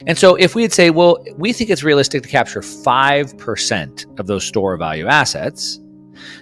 And so if we'd say, well, we think it's realistic to capture 5% of those store value assets,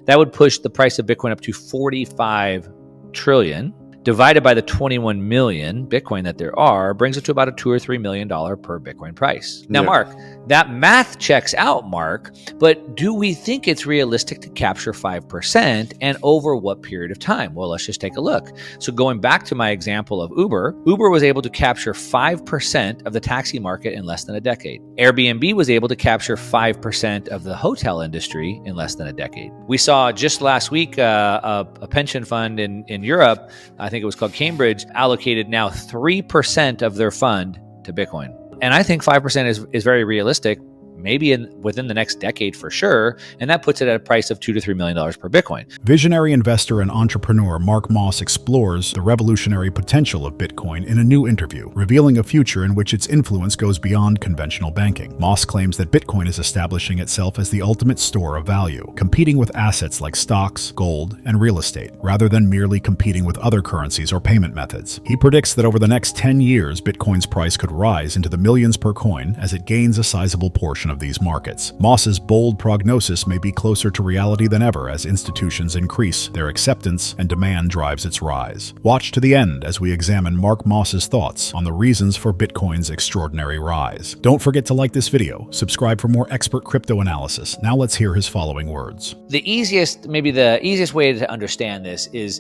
that would push the price of Bitcoin up to 45 trillion. Divided by the 21 million Bitcoin that there are, brings it to about a $2 or $3 million per Bitcoin price. Now, Mark, that math checks out, Mark, but do we think it's realistic to capture 5% and over what period of time? Well, let's just take a look. So going back to my example of Uber was able to capture 5% of the taxi market in less than a decade. Airbnb was able to capture 5% of the hotel industry in less than a decade. We saw just last week a pension fund in Europe, I think it was called Cambridge, allocated now 3% of their fund to Bitcoin. And I think 5% is very realistic, maybe within the next decade for sure, and that puts it at a price of $2 to $3 million per Bitcoin. Visionary investor and entrepreneur Mark Moss explores the revolutionary potential of Bitcoin in a new interview, revealing a future in which its influence goes beyond conventional banking. Moss claims that Bitcoin is establishing itself as the ultimate store of value, competing with assets like stocks, gold, and real estate, rather than merely competing with other currencies or payment methods. He predicts that over the next 10 years, Bitcoin's price could rise into the millions per coin as it gains a sizable portion of these markets. Moss's bold prognosis may be closer to reality than ever as institutions increase their acceptance and demand drives its rise. Watch to the end as we examine Mark Moss's thoughts on the reasons for Bitcoin's extraordinary rise. Don't forget to like this video, subscribe for more expert crypto analysis. Now let's hear his following words. Maybe the easiest way to understand this is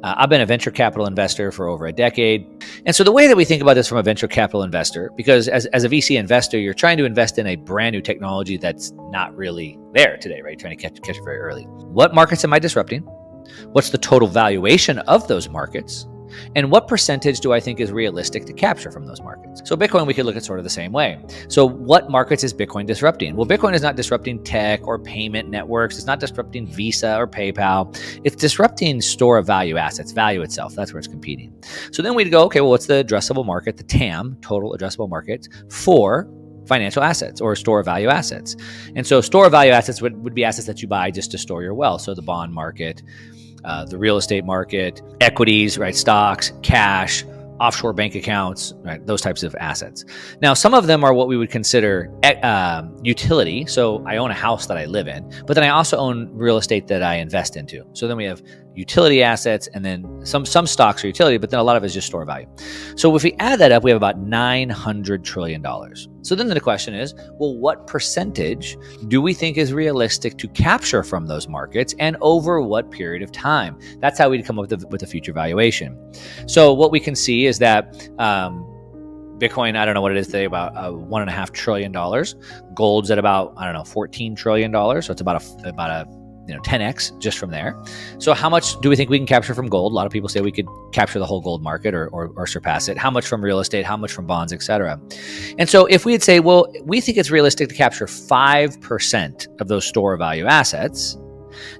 I've been a venture capital investor for over a decade. And so the way that we think about this from a venture capital investor, because as a VC investor, you're trying to invest in a brand new technology that's not really there today, right? Trying to catch it very early. What markets am I disrupting? What's the total valuation of those markets? And what percentage do I think is realistic to capture from those markets? So Bitcoin, we could look at sort of the same way. So what markets is Bitcoin disrupting? Well, Bitcoin is not disrupting tech or payment networks. It's not disrupting Visa or PayPal. It's disrupting store of value assets, value itself. That's where it's competing. So then we'd go, okay, well, what's the addressable market, the TAM, total addressable market, for financial assets or store of value assets? And so store of value assets would be assets that you buy just to store your wealth. So the bond market, the real estate market, equities, right, stocks, cash, offshore bank accounts, right, those types of assets. Now, some of them are what we would consider utility. So I own a house that I live in, but then I also own real estate that I invest into. So then we have utility assets, and then some stocks are utility, but then a lot of it is just store value. So if we add that up, we have about $900 trillion. So then the question is, well, what percentage do we think is realistic to capture from those markets and over what period of time? That's how we'd come up with a future valuation. So what we can see is that Bitcoin, I don't know what it is today, about $1.5 trillion. Gold's at about, I don't know, $14 trillion. So it's about a 10x just from there. So how much do we think we can capture from gold? A lot of people say we could capture the whole gold market or surpass it. How much from real estate? How much from bonds, etc. And so if we'd say, well, we think it's realistic to capture 5% of those store value assets,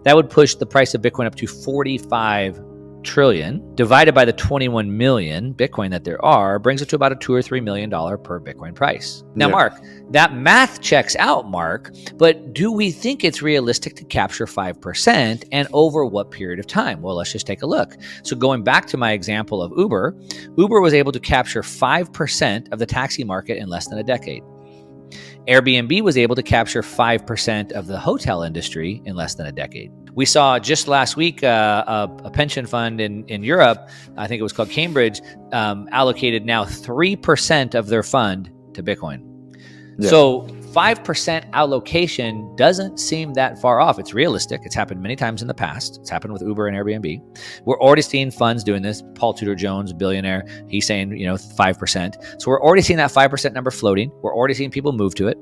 that would push the price of Bitcoin up to 45 trillion. Divided by the 21 million Bitcoin that there are, brings it to about a $2 or $3 million per Bitcoin price. Now, Mark, that math checks out, Mark, but do we think it's realistic to capture 5% and over what period of time? Well, let's just take a look. So going back to my example of Uber was able to capture 5% of the taxi market in less than a decade. Airbnb was able to capture 5% of the hotel industry in less than a decade. We saw just last week a pension fund in Europe, I think it was called Cambridge, allocated now 3% of their fund to Bitcoin. Yeah. So 5% allocation doesn't seem that far off. It's realistic. It's happened many times in the past. It's happened with Uber and Airbnb. We're already seeing funds doing this. Paul Tudor Jones, billionaire, he's saying 5%. So we're already seeing that 5% number floating. We're already seeing people move to it.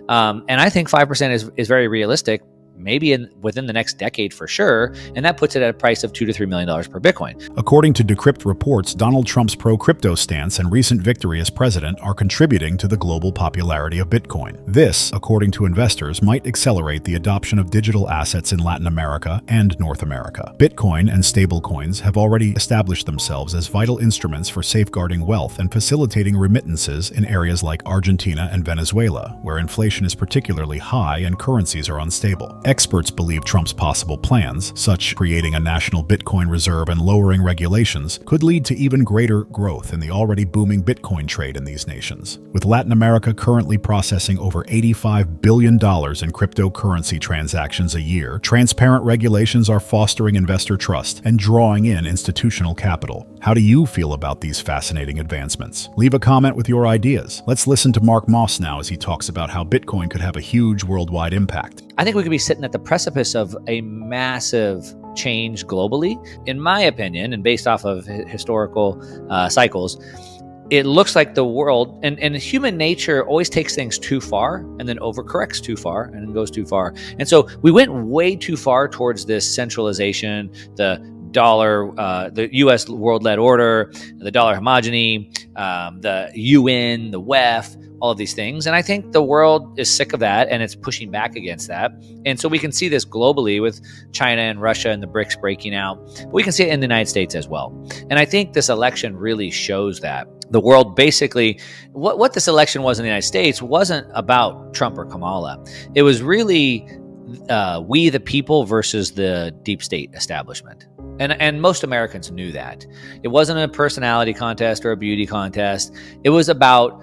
And I think 5% is very realistic, maybe within the next decade for sure, and that puts it at a price of $2 to $3 million per Bitcoin. According to Decrypt reports, Donald Trump's pro-crypto stance and recent victory as president are contributing to the global popularity of Bitcoin. This, according to investors, might accelerate the adoption of digital assets in Latin America and North America. Bitcoin and stablecoins have already established themselves as vital instruments for safeguarding wealth and facilitating remittances in areas like Argentina and Venezuela, where inflation is particularly high and currencies are unstable. Experts believe Trump's possible plans, such creating a national Bitcoin reserve and lowering regulations, could lead to even greater growth in the already booming Bitcoin trade in these nations. With Latin America currently processing over $85 billion in cryptocurrency transactions a year, transparent regulations are fostering investor trust and drawing in institutional capital. How do you feel about these fascinating advancements? Leave a comment with your ideas. Let's listen to Mark Moss now as he talks about how Bitcoin could have a huge worldwide impact. I think we could be sitting at the precipice of a massive change globally. In my opinion, and based off of historical cycles, it looks like the world and human nature always takes things too far and then overcorrects too far and then goes too far. And so we went way too far towards this centralization, the dollar, the U.S. world-led order, the dollar homogeny, the UN, the WEF, all of these things. And I think the world is sick of that and it's pushing back against that. And so we can see this globally with China and Russia and the BRICS breaking out. But we can see it in the United States as well. And I think this election really shows that. The world basically, what this election was in the United States wasn't about Trump or Kamala. It was really we the people versus the deep state establishment. And most Americans knew that. It wasn't a personality contest or a beauty contest. It was about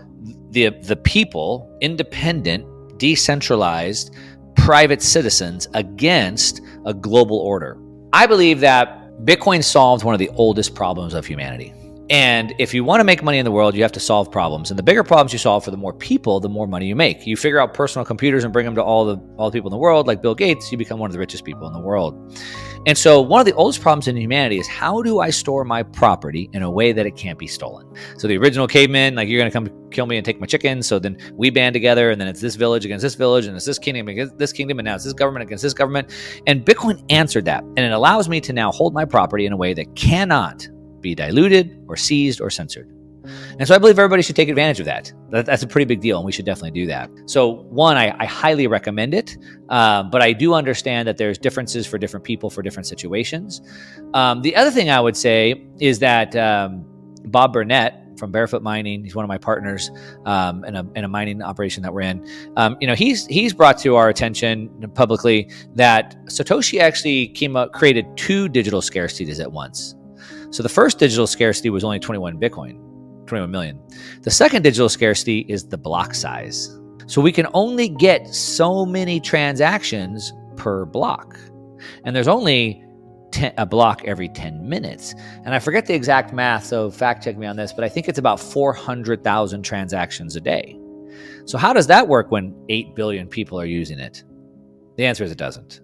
the people, independent, decentralized, private citizens against a global order. I believe that Bitcoin solved one of the oldest problems of humanity. And if you want to make money in the world, you have to solve problems. And the bigger problems you solve for the more people, the more money you make. You figure out personal computers and bring them to all the people in the world, like Bill Gates, you become one of the richest people in the world. And so one of the oldest problems in humanity is, how do I store my property in a way that it can't be stolen? So the original cavemen, like, you're going to come kill me and take my chickens. So then we band together, and then it's this village against this village, and it's this kingdom against this kingdom, and now it's this government against this government. And Bitcoin answered that. And it allows me to now hold my property in a way that cannot be diluted or seized or censored. And so I believe everybody should take advantage of that. That's a pretty big deal, and we should definitely do that. So one, I highly recommend it, but I do understand that there's differences for different people for different situations. The other thing I would say is that Bob Burnett from Barefoot Mining, he's one of my partners in a mining operation that we're in. He's brought to our attention publicly that Satoshi actually created two digital scarcities at once. So the first digital scarcity was only 21 million. The second digital scarcity is the block size. So we can only get so many transactions per block. And there's only a block every 10 minutes. And I forget the exact math, so fact check me on this, but I think it's about 400,000 transactions a day. So how does that work when 8 billion people are using it? The answer is it doesn't.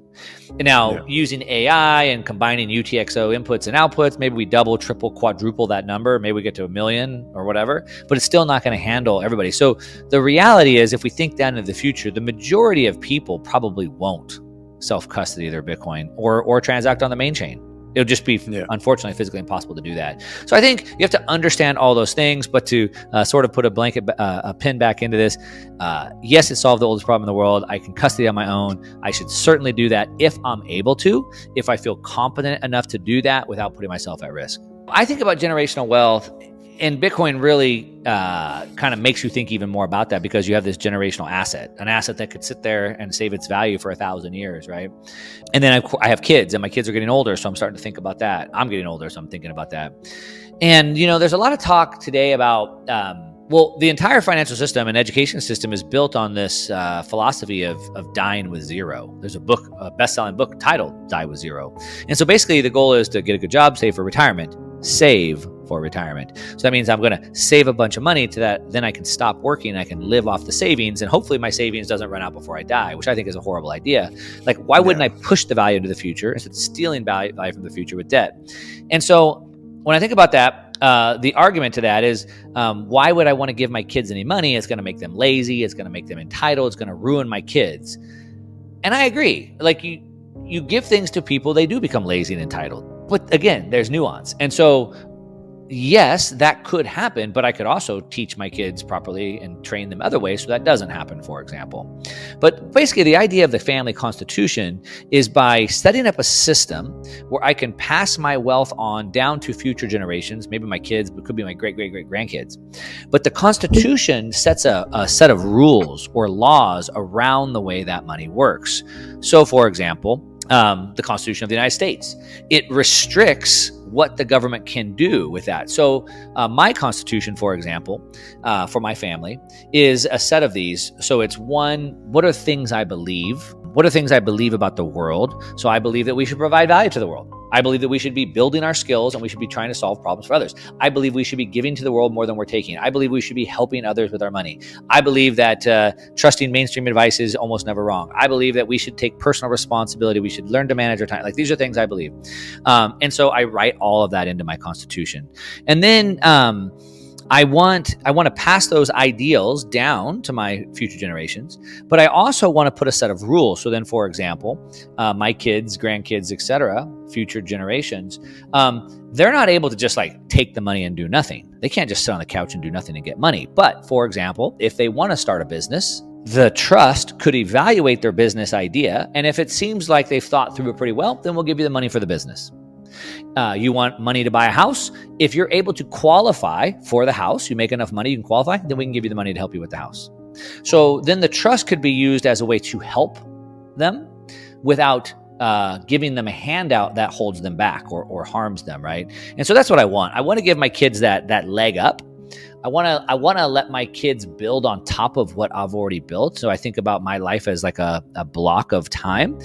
And now, using AI and combining UTXO inputs and outputs, maybe we double, triple, quadruple that number. Maybe we get to 1 million or whatever, but it's still not going to handle everybody. So the reality is, if we think down into the future, the majority of people probably won't self-custody their Bitcoin or transact on the main chain. It'll just be, unfortunately, physically impossible to do that. So I think you have to understand all those things, but to sort of put a pin back into this, yes, it solved the oldest problem in the world. I can custody on my own. I should certainly do that if I'm able to, if I feel competent enough to do that without putting myself at risk. I think about generational wealth, and Bitcoin really kind of makes you think even more about that, because you have this generational asset, an asset that could sit there and save its value for 1,000 years, right? And then I have kids, and my kids are getting older, so I'm starting to think about that. I'm getting older, so I'm thinking about that. And, there's a lot of talk today about, the entire financial system and education system is built on this philosophy of dying with zero. There's a best-selling book titled Die with Zero. And so basically the goal is to get a good job, save for retirement, save for retirement. So that means I'm going to save a bunch of money to that. Then I can stop working and I can live off the savings. And hopefully my savings doesn't run out before I die, which I think is a horrible idea. Like, why wouldn't I push the value into the future instead of stealing value from the future with debt? And so when I think about that, the argument to that is, why would I want to give my kids any money? It's going to make them lazy. It's going to make them entitled. It's going to ruin my kids. And I agree. Like, you give things to people, they do become lazy and entitled. But again, there's nuance. And so yes, that could happen, but I could also teach my kids properly and train them other ways so that doesn't happen, for example. But basically, the idea of the family constitution is by setting up a system where I can pass my wealth on down to future generations, maybe my kids, but it could be my great-great-great-grandkids. But the Constitution sets a set of rules or laws around the way that money works. So, for example, the Constitution of the United States, it restricts what the government can do with that. So my Constitution, for example, for my family, is a set of these. So it's one, what are things I believe? What are things I believe about the world? So I believe that we should provide value to the world. I believe that we should be building our skills and we should be trying to solve problems for others. I believe we should be giving to the world more than we're taking. I believe we should be helping others with our money. I believe that trusting mainstream advice is almost never wrong. I believe that we should take personal responsibility. We should learn to manage our time. Like, these are things I believe. And so I write all of that into my Constitution. And then I want to pass those ideals down to my future generations, but I also want to put a set of rules. So then, for example, my kids, grandkids, etc., future generations, they're not able to just like take the money and do nothing. They can't just sit on the couch and do nothing and get money. But for example, if they want to start a business, the trust could evaluate their business idea. And if it seems like they've thought through it pretty well, then we'll give you the money for the business. You want money to buy a house? If you're able to qualify for the house, you make enough money, you can qualify, then we can give you the money to help you with the house. So then the trust could be used as a way to help them without giving them a handout that holds them back or harms them, right? And so that's what I want. I want to give my kids that leg up. I want to let my kids build on top of what I've already built. So I think about my life as like a block of time.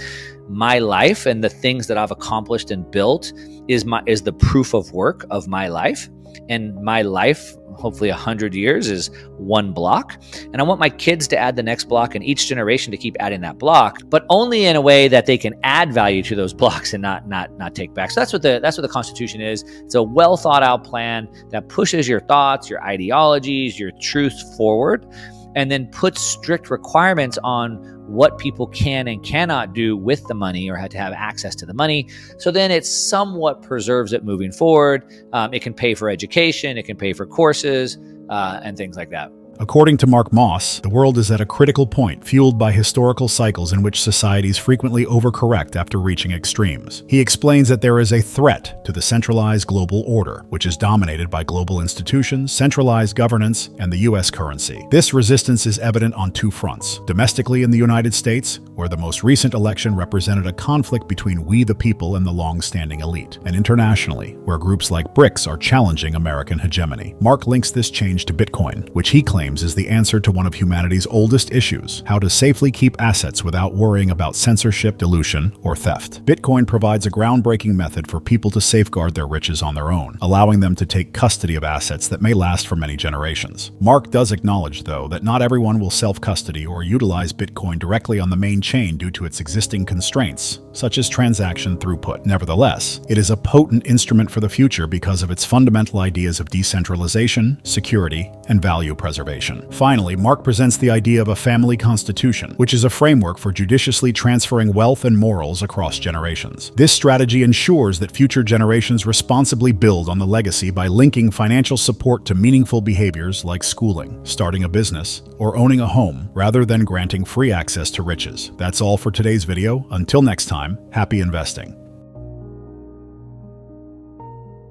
My life and the things that I've accomplished and built is the proof of work of my life. And my life, hopefully 100 years, is one block. And I want my kids to add the next block and each generation to keep adding that block, but only in a way that they can add value to those blocks and not take back. So that's what the Constitution is. It's a well thought out plan that pushes your thoughts, your ideologies, your truths forward, and then puts strict requirements on what people can and cannot do with the money or had to have access to the money. So then it somewhat preserves it moving forward. It can pay for education, it can pay for courses, and things like that. According to Mark Moss, the world is at a critical point, fueled by historical cycles in which societies frequently overcorrect after reaching extremes. He explains that there is a threat to the centralized global order, which is dominated by global institutions, centralized governance, and the U.S. currency. This resistance is evident on two fronts: domestically in the United States, where the most recent election represented a conflict between we the people and the long-standing elite, and internationally, where groups like BRICS are challenging American hegemony. Mark links this change to Bitcoin, which he claims is the answer to one of humanity's oldest issues: how to safely keep assets without worrying about censorship, dilution, or theft. Bitcoin provides a groundbreaking method for people to safeguard their riches on their own, allowing them to take custody of assets that may last for many generations. Mark does acknowledge, though, that not everyone will self-custody or utilize Bitcoin directly on the main chain due to its existing constraints, such as transaction throughput. Nevertheless, it is a potent instrument for the future because of its fundamental ideas of decentralization, security, and value preservation. Finally, Mark presents the idea of a family constitution, which is a framework for judiciously transferring wealth and morals across generations. This strategy ensures that future generations responsibly build on the legacy by linking financial support to meaningful behaviors like schooling, starting a business, or owning a home, rather than granting free access to riches. That's all for today's video. Until next time, happy investing.